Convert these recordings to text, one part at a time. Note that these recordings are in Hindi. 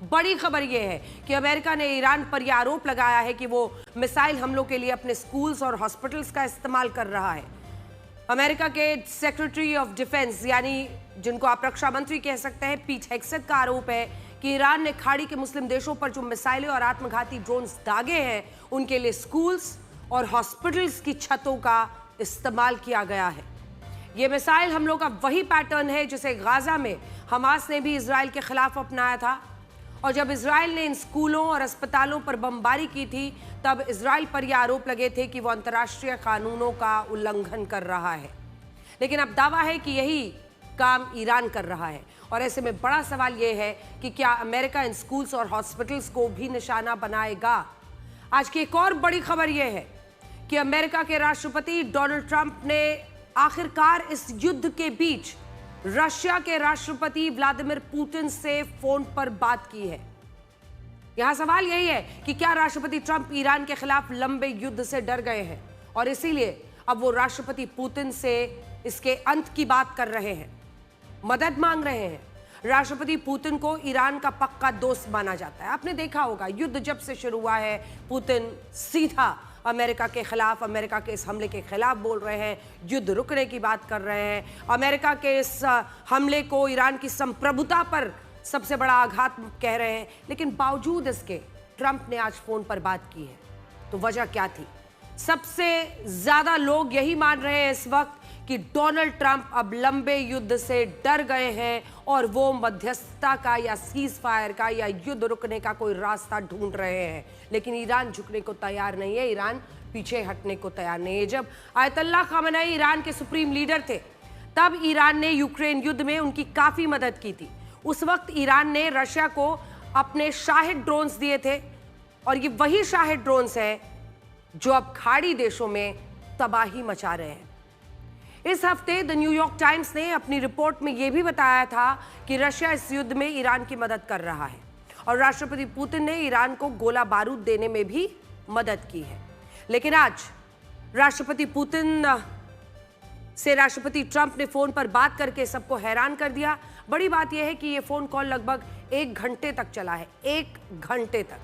बड़ी खबर यह है कि अमेरिका ने ईरान पर यह आरोप लगाया है कि वो मिसाइल हमलों के लिए अपने स्कूल्स और हॉस्पिटल्स का इस्तेमाल कर रहा है। अमेरिका के सेक्रेटरी ऑफ डिफेंस यानी जिनको आप रक्षा मंत्री कह सकते हैं, पीट हेग्सेथ का आरोप है कि ईरान ने खाड़ी के मुस्लिम देशों पर जो मिसाइलें और आत्मघाती ड्रोन्स दागे हैं उनके लिए स्कूल्स और हॉस्पिटल्स की छतों का इस्तेमाल किया गया है। यह मिसाइल हमलों का वही पैटर्न है जिसे गाजा में हमास ने भी इजराइल के खिलाफ अपनाया था, और जब इजराइल ने इन स्कूलों और अस्पतालों पर बमबारी की थी तब इजराइल पर यह आरोप लगे थे कि वो अंतर्राष्ट्रीय कानूनों का उल्लंघन कर रहा है। लेकिन अब दावा है कि यही काम ईरान कर रहा है, और ऐसे में बड़ा सवाल यह है कि क्या अमेरिका इन स्कूल्स और हॉस्पिटल्स को भी निशाना बनाएगा। आज की एक और बड़ी खबर यह है कि अमेरिका के राष्ट्रपति डोनाल्ड ट्रंप ने आखिरकार इस युद्ध के बीच रशिया के राष्ट्रपति व्लादिमीर पुतिन से फोन पर बात की है। यहां सवाल यही है कि क्या राष्ट्रपति ट्रंप ईरान के खिलाफ लंबे युद्ध से डर गए हैं और इसीलिए अब वो राष्ट्रपति पुतिन से इसके अंत की बात कर रहे हैं, मदद मांग रहे हैं। राष्ट्रपति पुतिन को ईरान का पक्का दोस्त माना जाता है। आपने देखा होगा युद्ध जब से शुरू हुआ है पुतिन सीधा अमेरिका के खिलाफ, अमेरिका के इस हमले के खिलाफ बोल रहे हैं, युद्ध रुकने की बात कर रहे हैं, अमेरिका के इस हमले को ईरान की संप्रभुता पर सबसे बड़ा आघात कह रहे हैं। लेकिन बावजूद इसके ट्रंप ने आज फोन पर बात की है। तो वजह क्या थी? सबसे ज्यादा लोग यही मान रहे हैं इस वक्त कि डोनाल्ड ट्रंप अब लंबे युद्ध से डर गए हैं और वो मध्यस्थता का या सीज फायर का या युद्ध रुकने का कोई रास्ता ढूंढ रहे हैं। लेकिन ईरान झुकने को तैयार नहीं है, ईरान पीछे हटने को तैयार नहीं है। जब आयतुल्लाह खामेनी ईरान के सुप्रीम लीडर थे तब ईरान ने यूक्रेन युद्ध में उनकी काफी मदद की थी। उस वक्त ईरान ने रशिया को अपने शाहिद ड्रोन्स दिए थे, और ये वही शाहिद ड्रोन्स हैं जो अब खाड़ी देशों में तबाही मचा रहे हैं। इस हफ्ते द न्यूयॉर्क टाइम्स ने अपनी रिपोर्ट में यह भी बताया था कि रशिया इस युद्ध में ईरान की मदद कर रहा है, और राष्ट्रपति पुतिन ने ईरान को गोला बारूद देने में भी मदद की है। लेकिन आज राष्ट्रपति पुतिन से राष्ट्रपति ट्रंप ने फोन पर बात करके सबको हैरान कर दिया। बड़ी बात यह है कि यह फोन कॉल लगभग 1 घंटे तक चला है, 1 घंटे तक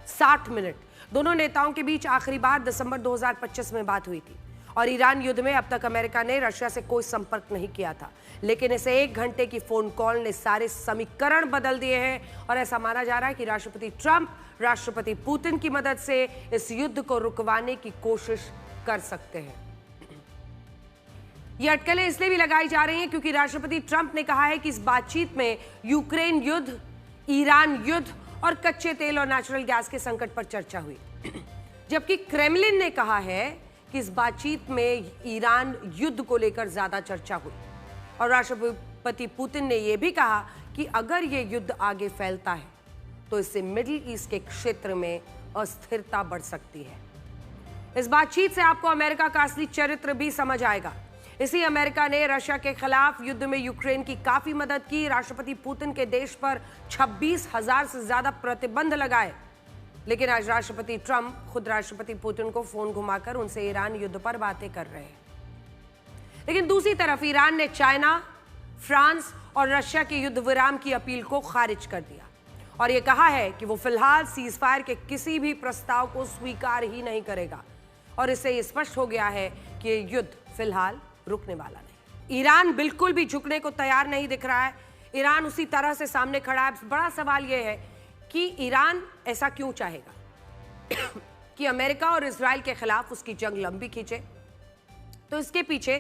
60 मिनट। दोनों नेताओं के बीच आखिरी बार दिसंबर 2025 में बात हुई थी, और ईरान युद्ध में अब तक अमेरिका ने रशिया से कोई संपर्क नहीं किया था। लेकिन इस 1 घंटे की फोन कॉल ने सारे समीकरण बदल दिए हैं, और ऐसा माना जा रहा है कि राष्ट्रपति ट्रंप राष्ट्रपति पुतिन की मदद से इस युद्ध को रुकवाने की कोशिश कर सकते हैं। ये अटकलें इसलिए भी लगाई जा रही हैं क्योंकि राष्ट्रपति ट्रंप ने कहा है कि इस बातचीत में यूक्रेन युद्ध, ईरान युद्ध और कच्चे तेल और नेचुरल गैस के संकट पर चर्चा हुई, जबकि क्रेमलिन ने कहा है कि इस बातचीत में ईरान युद्ध को लेकर ज्यादा चर्चा हुई। और राष्ट्रपति पुतिन ने यह भी कहा कि अगर यह युद्ध आगे फैलता है तो इससे मिडिल ईस्ट के क्षेत्र में अस्थिरता बढ़ सकती है। इस बातचीत से आपको अमेरिका का असली चरित्र भी समझ आएगा। इसी अमेरिका ने रशिया के खिलाफ युद्ध में यूक्रेन की काफी मदद की। राष्ट्रपति पुतिन के देश पर 26,000 से ज्यादा प्रतिबंध लगाए। लेकिन आज राष्ट्रपति ट्रंप खुद राष्ट्रपति पुतिन को फोन घुमाकर उनसे ईरान युद्ध पर बातें कर रहे हैं। लेकिन दूसरी तरफ ईरान ने चाइना, फ्रांस और रशिया के युद्ध विराम की अपील को खारिज कर दिया, और यह कहा है कि वो फिलहाल सीज फायर के किसी भी प्रस्ताव को स्वीकार ही नहीं करेगा। और इससे यह स्पष्ट हो गया है कि यह युद्ध फिलहाल रुकने वाला नहीं। ईरान बिल्कुल भी झुकने को तैयार नहीं दिख रहा है। ईरान उसी तरह से सामने खड़ा है। बड़ा सवाल यह है कि ईरान ऐसा क्यों चाहेगा कि अमेरिका और इजराइल के खिलाफ उसकी जंग लंबी खींचे। तो इसके पीछे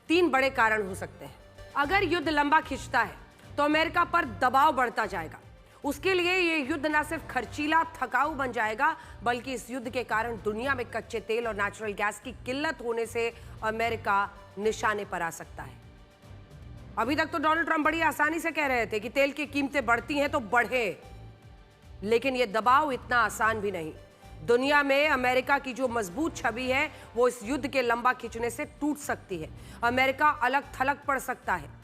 3 बड़े कारण हो सकते हैं। अगर युद्ध लंबा खिंचता है तो अमेरिका पर दबाव बढ़ता जाएगा। उसके लिए यह युद्ध न सिर्फ खर्चीला, थकाऊ बन जाएगा, बल्कि इस युद्ध के कारण दुनिया में कच्चे तेल और नेचुरल गैस की किल्लत होने से अमेरिका निशाने पर आ सकता है। अभी तक तो डोनाल्ड ट्रंप बड़ी आसानी से कह रहे थे कि तेल की कीमतें बढ़ती हैं तो बढ़े, लेकिन यह दबाव इतना आसान भी नहीं। दुनिया में अमेरिका की जो मजबूत छवि है वो इस युद्ध के लंबा खिंचने से टूट सकती है। अमेरिका अलग थलग पड़ सकता है।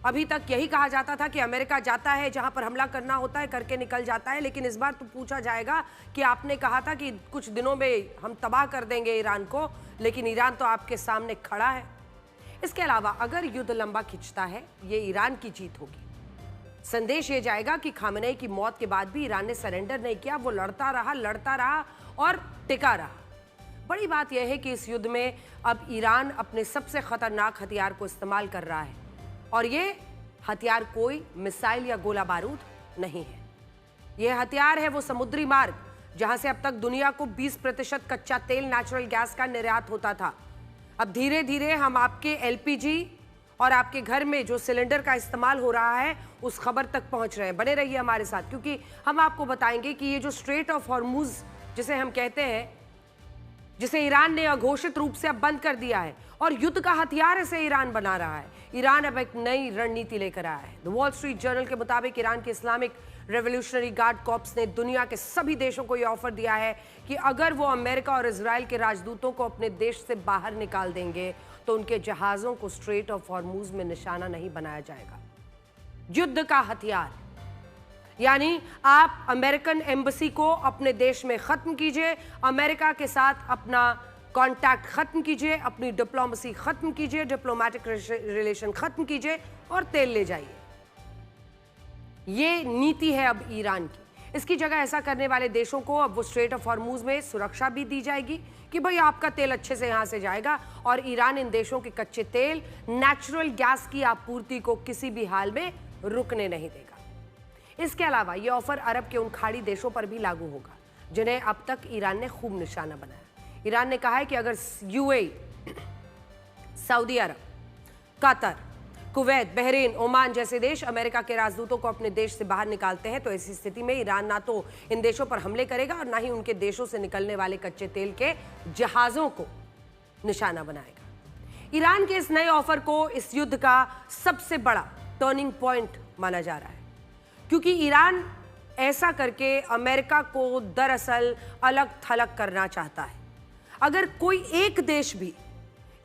अभी तक यही कहा जाता था कि अमेरिका जाता है जहां पर हमला करना होता है, करके निकल जाता है। लेकिन इस बार तो पूछा जाएगा कि आपने कहा था कि कुछ दिनों में हम तबाह कर देंगे ईरान को, लेकिन ईरान तो आपके सामने खड़ा है। इसके अलावा अगर युद्ध लंबा खिंचता है, ये ईरान की जीत होगी। संदेश ये जाएगा कि खामेनेई की मौत के बाद भी ईरान ने सरेंडर नहीं किया, वो लड़ता रहा और टिका रहा। बड़ी बात यह है कि इस युद्ध में अब ईरान अपने सबसे खतरनाक हथियार को इस्तेमाल कर रहा है, और ये हथियार कोई मिसाइल या गोला बारूद नहीं है। यह हथियार है वो समुद्री मार्ग जहां से अब तक दुनिया को 20% कच्चा तेल, नेचुरल गैस का निर्यात होता था। अब धीरे धीरे हम आपके एलपीजी और आपके घर में जो सिलेंडर का इस्तेमाल हो रहा है उस खबर तक पहुंच रहे हैं। बने रहिए हमारे साथ, क्योंकि हम आपको बताएंगे कि ये जो स्ट्रेट ऑफ हॉर्मुज जिसे हम कहते हैं, जिसे ईरान ने अघोषित रूप से अब बंद कर दिया है और युद्ध का हथियार इसे ईरान बना रहा है। ईरान अब एक नई रणनीति लेकर आया है। द वॉल स्ट्रीट जर्नल के मुताबिक ईरान के इस्लामिक रेवोल्यूशनरी गार्ड कॉर्प्स ने दुनिया के सभी देशों को यह ऑफर दिया है कि अगर वो अमेरिका और इजराइल के राजदूतों को अपने देश से बाहर निकाल देंगे तो उनके जहाजों को स्ट्रेट ऑफ हॉर्मुज में निशाना नहीं बनाया जाएगा। युद्ध का हथियार यानी आप अमेरिकन एम्बेसी को अपने देश में खत्म कीजिए, अमेरिका के साथ अपना कांटेक्ट खत्म कीजिए, अपनी डिप्लोमेसी खत्म कीजिए, डिप्लोमेटिक रिलेशन खत्म कीजिए और तेल ले जाइए। ये नीति है अब ईरान की। इसकी जगह ऐसा करने वाले देशों को अब वो स्ट्रेट ऑफ हॉर्मुज में सुरक्षा भी दी जाएगी कि भाई आपका तेल अच्छे से यहां से जाएगा, और ईरान इन देशों के कच्चे तेल, नेचुरल गैस की आपूर्ति को किसी भी हाल में रुकने नहीं देगा। इसके अलावा यह ऑफर अरब के उन खाड़ी देशों पर भी लागू होगा जिन्हें अब तक ईरान ने खूब निशाना बनाया। ईरान ने कहा है कि अगर यूएई, सऊदी अरब, कतर, कुवैत, बहरीन, ओमान जैसे देश अमेरिका के राजदूतों को अपने देश से बाहर निकालते हैं तो ऐसी स्थिति में ईरान ना तो इन देशों पर हमले करेगा और ना ही उनके देशों से निकलने वाले कच्चे तेल के जहाजों को निशाना बनाएगा। ईरान के इस नए ऑफर को इस युद्ध का सबसे बड़ा टर्निंग पॉइंट माना जा रहा है, क्योंकि ईरान ऐसा करके अमेरिका को दरअसल अलग थलग करना चाहता है। अगर कोई एक देश भी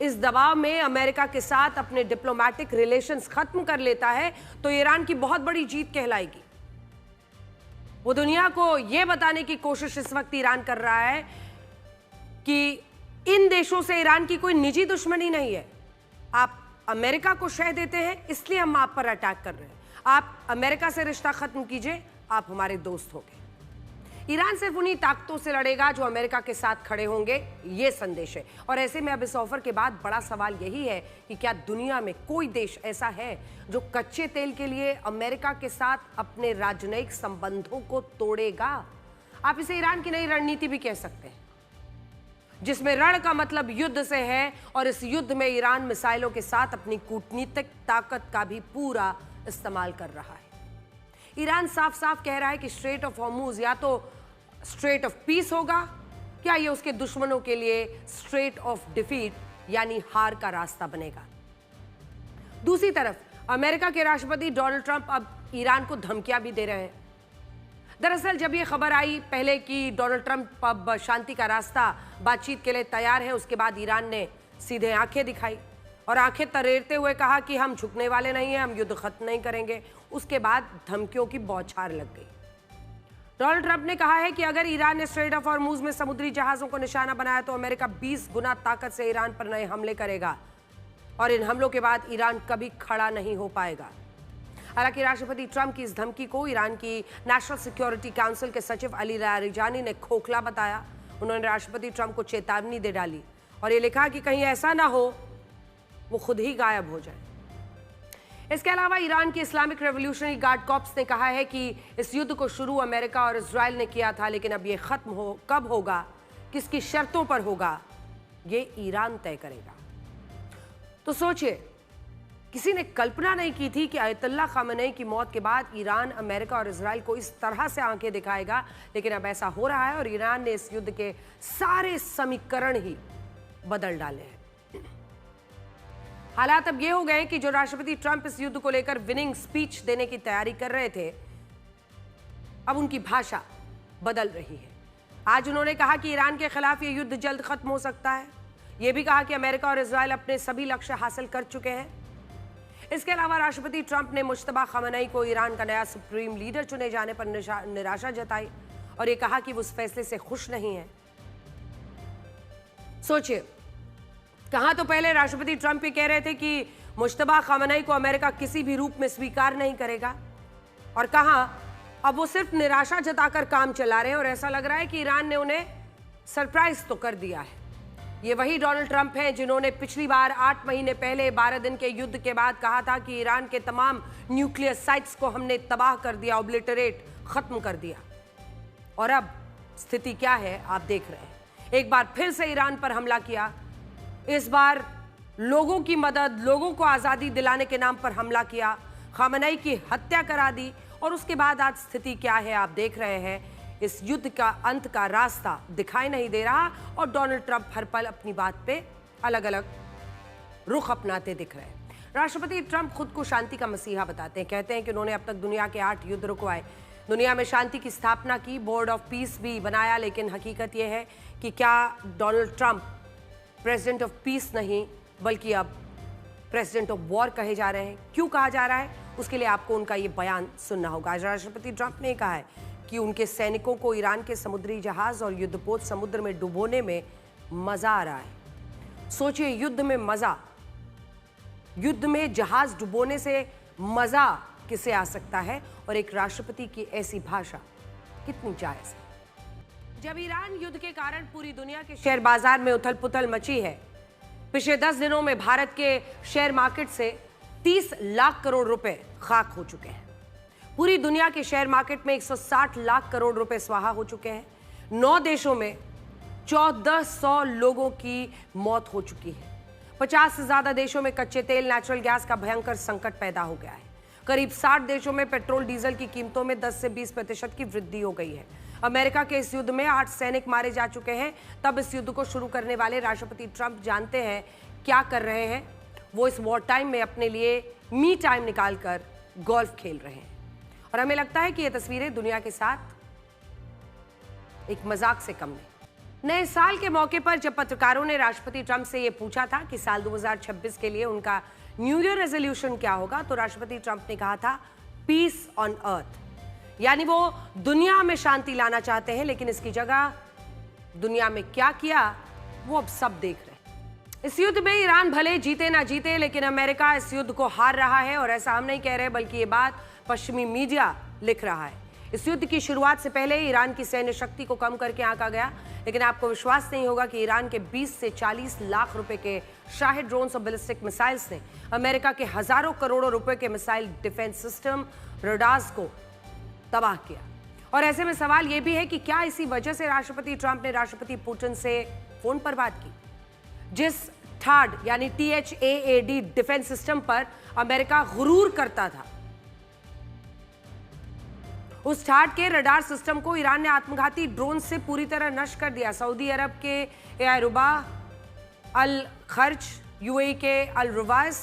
इस दबाव में अमेरिका के साथ अपने डिप्लोमेटिक रिलेशंस खत्म कर लेता है तो ईरान की बहुत बड़ी जीत कहलाएगी। वो दुनिया को यह बताने की कोशिश इस वक्त ईरान कर रहा है कि इन देशों से ईरान की कोई निजी दुश्मनी नहीं है। आप अमेरिका को शह देते हैं इसलिए हम आप पर अटैक कर रहे हैं। आप अमेरिका से रिश्ता खत्म कीजिए, आप हमारे दोस्त होंगे। ईरान सिर्फ उन्हीं ताकतों से लड़ेगा जो अमेरिका के साथ खड़े होंगे, ये संदेश है। और ऐसे में अब इस ऑफर के बाद बड़ा सवाल यही है कि क्या दुनिया में कोई देश ऐसा है जो कच्चे तेल के लिए अमेरिका के साथ अपने राजनयिक संबंधों को तोड़ेगा? आप इसे ईरान की नई रणनीति भी कह सकते हैं, जिसमें रण का मतलब युद्ध से है, और इस युद्ध में ईरान मिसाइलों के साथ अपनी कूटनीतिक ताकत का भी पूरा इस्तेमाल कर रहा है। ईरान साफ साफ कह रहा है कि स्ट्रेट ऑफ हॉर्मुज या तो स्ट्रेट ऑफ पीस होगा या ये उसके दुश्मनों के लिए स्ट्रेट ऑफ डिफीट यानी हार का रास्ता बनेगा। दूसरी तरफ अमेरिका के राष्ट्रपति डोनाल्ड ट्रंप अब ईरान को धमकियां भी दे रहे हैं। दरअसल जब ये खबर आई पहले कि डोनाल्ड ट्रंप अब शांति का रास्ता बातचीत के लिए तैयार है, उसके बाद ईरान ने सीधे आंखें दिखाई और आंखें तरेरते हुए कहा कि हम झुकने वाले नहीं हैं, हम युद्ध खत्म नहीं करेंगे। उसके बाद धमकियों की बौछार लग गई। डोनाल्ड ट्रंप ने कहा है कि अगर ईरान ने स्ट्रेट ऑफ हॉर्मुज में समुद्री जहाजों को निशाना बनाया तो अमेरिका 20 गुना ताकत से ईरान पर नए हमले करेगा और इन हमलों के बाद ईरान कभी खड़ा नहीं हो पाएगा। हालांकि राष्ट्रपति ट्रंप की इस धमकी को ईरान की नेशनल सिक्योरिटी काउंसिल के सचिव अली लारिजानी ने खोखला बताया। उन्होंने राष्ट्रपति ट्रंप को चेतावनी दे डाली और ये लिखा कि कहीं ऐसा ना हो वो खुद ही गायब हो जाए। इसके अलावा ईरान की इस्लामिक रेवोल्यूशनरी गार्ड कॉर्प्स ने कहा है कि इस युद्ध को शुरू अमेरिका और इजराइल ने किया था, लेकिन अब ये खत्म कब होगा, किसकी शर्तों पर होगा, ये ईरान तय करेगा। तो सोचिए, किसी ने कल्पना नहीं की थी कि अयतुल्ला खामेनेई की मौत के बाद ईरान अमेरिका और इजराइल को इस तरह से आंखें दिखाएगा, लेकिन अब ऐसा हो रहा है और ईरान ने इस युद्ध के सारे समीकरण ही बदल डाले हैं। हालात अब ये हो गए कि जो राष्ट्रपति ट्रंप इस युद्ध को लेकर विनिंग स्पीच देने की तैयारी कर रहे थे, अब उनकी भाषा बदल रही है। आज उन्होंने कहा कि ईरान के खिलाफ ये युद्ध जल्द खत्म हो सकता है। यह भी कहा कि अमेरिका और इजराइल अपने सभी लक्ष्य हासिल कर चुके हैं। इसके अलावा राष्ट्रपति ट्रंप ने मुश्तबा खामेनेई को ईरान का नया सुप्रीम लीडर चुने जाने पर निराशा जताई और ये कहा कि वो उस फैसले से खुश नहीं है। सोचिए, कहा तो पहले राष्ट्रपति ट्रंप ये कह रहे थे कि मुश्तबा खामेनेई को अमेरिका किसी भी रूप में स्वीकार नहीं करेगा, और कहा अब वो सिर्फ निराशा जताकर काम चला रहे हैं और ऐसा लग रहा है कि ईरान ने उन्हें सरप्राइज तो कर दिया है। ये वही डोनाल्ड ट्रंप हैं जिन्होंने पिछली बार 8 महीने पहले 12 दिन के युद्ध के बाद कहा था कि ईरान के तमाम न्यूक्लियर साइट्स को हमने तबाह कर दिया, ऑब्लिटरेट, खत्म कर दिया। और अब स्थिति क्या है आप देख रहे हैं। एक बार फिर से ईरान पर हमला किया, इस बार लोगों की मदद, लोगों को आजादी दिलाने के नाम पर हमला किया, खामनेई की हत्या करा दी। और उसके बाद आज स्थिति क्या है आप देख रहे हैं। इस युद्ध का अंत का रास्ता दिखाई नहीं दे रहा और डोनाल्ड ट्रंप हर पल अपनी बात पे अलग अलग रुख अपनाते दिख रहे हैं। राष्ट्रपति ट्रंप खुद को शांति का मसीहा बताते हैं, कहते हैं कि उन्होंने अब तक दुनिया के 8 युद्ध रुकवाए, दुनिया में शांति की स्थापना की, बोर्ड ऑफ पीस भी बनाया। लेकिन हकीकत यह है कि क्या Donald Trump president of peace नहीं बल्कि अब प्रेसिडेंट ऑफ वॉर कहे जा रहे हैं। क्यों कहा जा रहा है उसके लिए आपको उनका ये बयान सुनना होगा। आज राष्ट्रपति ट्रंप ने कहा है कि उनके सैनिकों को ईरान के समुद्री जहाज और युद्धपोत समुद्र में डुबोने में मजा आ रहा है। सोचिए, युद्ध में मजा, युद्ध में जहाज डुबोने से मजा किसे आ सकता है और एक राष्ट्रपति की ऐसी भाषा कितनी जायज है। जब ईरान युद्ध के कारण पूरी दुनिया के शेयर बाजार में उथल पुथल मची है, पिछले 10 दिनों में भारत के शेयर मार्केट से 30 लाख करोड़ रुपए खाक हो चुके हैं। पूरी दुनिया के शेयर मार्केट में 160 लाख करोड़ रुपए स्वाहा हो चुके हैं। 9 देशों में 1400 लोगों की मौत हो चुकी है। 50 से ज्यादा देशों में कच्चे तेल, नेचुरल गैस का भयंकर संकट पैदा हो गया है। करीब 60 देशों में पेट्रोल डीजल की कीमतों में 10 से 20% की वृद्धि हो गई है। अमेरिका के इस युद्ध में 8 सैनिक मारे जा चुके हैं। तब इस युद्ध को शुरू करने वाले राष्ट्रपति ट्रंप जानते हैं क्या कर रहे हैं। वो इस वॉर टाइम में अपने लिए मी टाइम निकालकर गोल्फ खेल रहे हैं और हमें लगता है कि ये तस्वीरें दुनिया के साथ एक मजाक से कम नहीं। नए साल के मौके पर जब पत्रकारों ने राष्ट्रपति ट्रंप से ये पूछा था कि साल 2026 के लिए उनका न्यू ईयर रेजोल्यूशन क्या होगा, तो राष्ट्रपति ट्रंप ने कहा था पीस ऑन अर्थ, यानी वो दुनिया में शांति लाना चाहते हैं। लेकिन इसकी जगह दुनिया में क्या किया वो अब सब देख रहे हैं। इस युद्ध में ईरान भले जीते ना जीते, लेकिन अमेरिका इस युद्ध को हार रहा है। और ऐसा हम नहीं कह रहे बल्कि ये बात पश्चिमी मीडिया लिख रहा है। इस युद्ध की शुरुआत से पहले ईरान की सैन्य शक्ति को कम करके आंका गया, लेकिन आपको विश्वास नहीं होगा कि ईरान के 20 से 40 लाख रुपए के शाहिद ड्रोन्स और बैलिस्टिक मिसाइल्स ने अमेरिका के हजारों करोड़ों रुपए के मिसाइल डिफेंस सिस्टम रडार्स को तबाह किया। और ऐसे में सवाल यह भी है कि क्या इसी वजह से राष्ट्रपति ट्रंप ने राष्ट्रपति पुतिन से फोन पर बात की। जिस THAAD यानी THAAD डिफेंस सिस्टम पर अमेरिका गुरूर करता था, उस THAAD के रडार सिस्टम को ईरान ने आत्मघाती ड्रोन से पूरी तरह नष्ट कर दिया। सऊदी अरब के एयरुबा, अल खर्ज, UAE के अल रुवाइस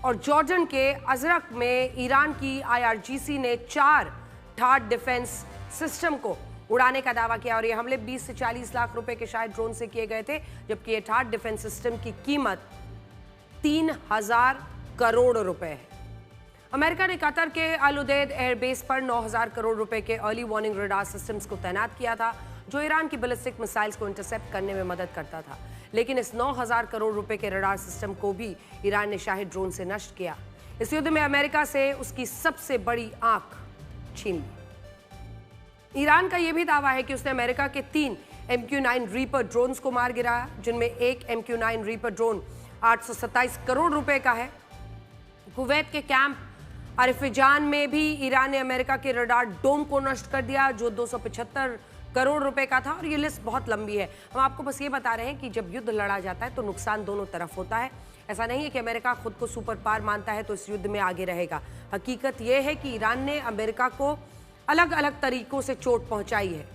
और जॉर्डन के अजरक में ईरान की IRGC ने 4 THAAD डिफेंस सिस्टम को उड़ाने का दावा किया और ये हमले 20 से 40 लाख रुपए के शायद ड्रोन से किए गए थे, जबकि ये THAAD डिफेंस सिस्टम की कीमत 3000 करोड़ रुपए है। अमेरिका ने कतर के अल उदैद एयरबेस पर 9000 करोड़ रुपए के अर्ली वार्निंग रडार सिस्टम्स को तैनात किया था, जो ईरान की बैलिस्टिक मिसाइल्स को इंटरसेप्ट करने में मदद करता था। लेकिन इस 9000 करोड़ रुपए के रडार सिस्टम को भी ईरान ने शाहिद ड्रोन से नष्ट किया। इस युद्ध में अमेरिका से उसकी सबसे बड़ी आंख छीन ली। ईरान का यह भी दावा है कि उसने अमेरिका के 3 MQ-9 रीपर ड्रोन्स को मार गिराया, जिनमें एक MQ-9 रीपर ड्रोन 827 करोड़ रुपए का है। कुवैत के कैंप अरिफिजान में भी ईरान ने अमेरिका के रडार डोम को नष्ट कर दिया, जो 275 करोड़ रुपए का था। और ये लिस्ट बहुत लंबी है। हम आपको बस ये बता रहे हैं कि जब युद्ध लड़ा जाता है तो नुकसान दोनों तरफ होता है। ऐसा नहीं है कि अमेरिका खुद को सुपर पावर मानता है तो इस युद्ध में आगे रहेगा। हकीकत यह है कि ईरान ने अमेरिका को अलग अलग तरीकों से चोट पहुंचाई है,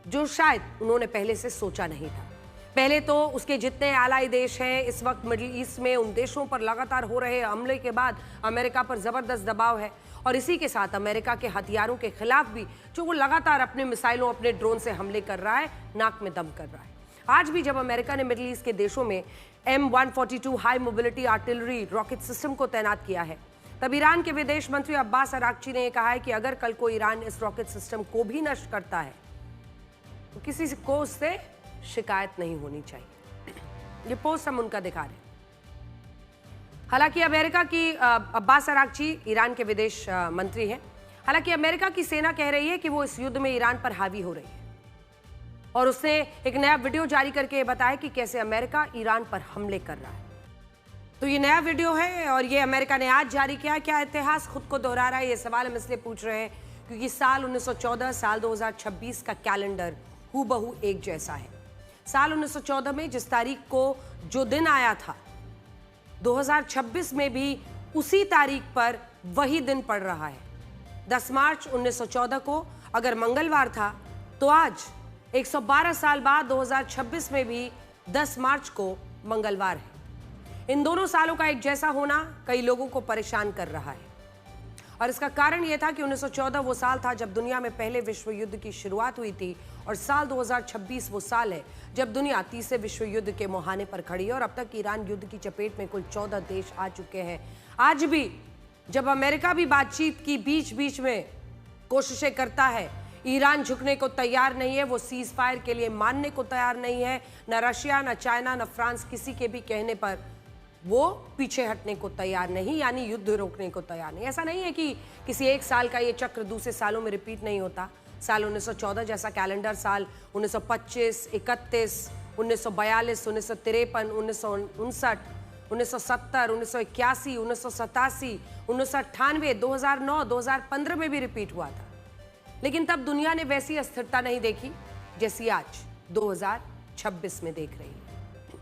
जो शायद उन्होंने पहले से सोचा नहीं था। पहले तो उसके जितने एलाई देश हैं इस वक्त मिडिल ईस्ट में, उन देशों पर लगातार हो रहे हमले के बाद अमेरिका पर जबरदस्त दबाव है। और इसी के साथ अमेरिका के हथियारों के खिलाफ भी, जो वो लगातार अपने मिसाइलों, अपने ड्रोन से हमले कर रहा है, नाक में दम कर रहा है। आज भी जब अमेरिका ने मिडिल ईस्ट के देशों में M142 high mobility artillery rocket system को तैनात किया है, तब ईरान के विदेश मंत्री अब्बास अराक्ची ने कहा है कि अगर कल को ईरान इस रॉकेट सिस्टम को भी नष्ट करता है तो किसी को उससे शिकायत नहीं होनी चाहिए। ये पोस्ट हम उनका दिखा रहे हैं। हालांकि अमेरिका की अब्बास अराक्ची ईरान के विदेश मंत्री हैं। हालांकि अमेरिका की सेना कह रही है कि वो इस युद्ध में ईरान पर हावी हो रही है और उसने एक नया वीडियो जारी करके ये बताया कि कैसे अमेरिका ईरान पर हमले कर रहा है। तो ये नया वीडियो है और ये अमेरिका ने आज जारी किया। क्या इतिहास खुद को दोहरा रहा है? ये सवाल हम इसलिए पूछ रहे हैं क्योंकि साल 1914 साल 2026 का कैलेंडर हूबहू एक जैसा है। साल 1914 में जिस तारीख को जो दिन आया था, 2026 में भी उसी तारीख पर वही दिन पड़ रहा है। 10 मार्च 1914 को अगर मंगलवार था तो आज 112 साल बाद 2026 में भी 10 मार्च को मंगलवार है। इन दोनों सालों का एक जैसा होना कई लोगों को परेशान कर रहा है और इसका कारण यह था कि 1914 वो साल था जब दुनिया में पहले विश्व युद्ध की शुरुआत हुई थी और साल 2026 वो साल है जब दुनिया तीसरे विश्व युद्ध के मुहाने पर खड़ी है और अब तक ईरान युद्ध की चपेट में कुल 14 देश आ चुके हैं। आज भी जब अमेरिका भी बातचीत की बीच बीच में कोशिशें करता है, ईरान झुकने को तैयार नहीं है, वो सीज फायर के लिए मानने को तैयार नहीं है। न रशिया, न चाइना, न फ्रांस किसी के भी कहने पर वो पीछे हटने को तैयार नहीं, यानी युद्ध रोकने को तैयार नहीं। ऐसा नहीं है कि किसी एक साल का ये चक्र दूसरे सालों में रिपीट नहीं होता। साल 1914 जैसा कैलेंडर साल 1925, 31, 1942, 1953, 1959, 1970, 1981, 1987, 1998, 2009, 2015 में भी रिपीट हुआ था। लेकिन तब दुनिया ने वैसी अस्थिरता नहीं देखी जैसी आज 2026 में देख रही है।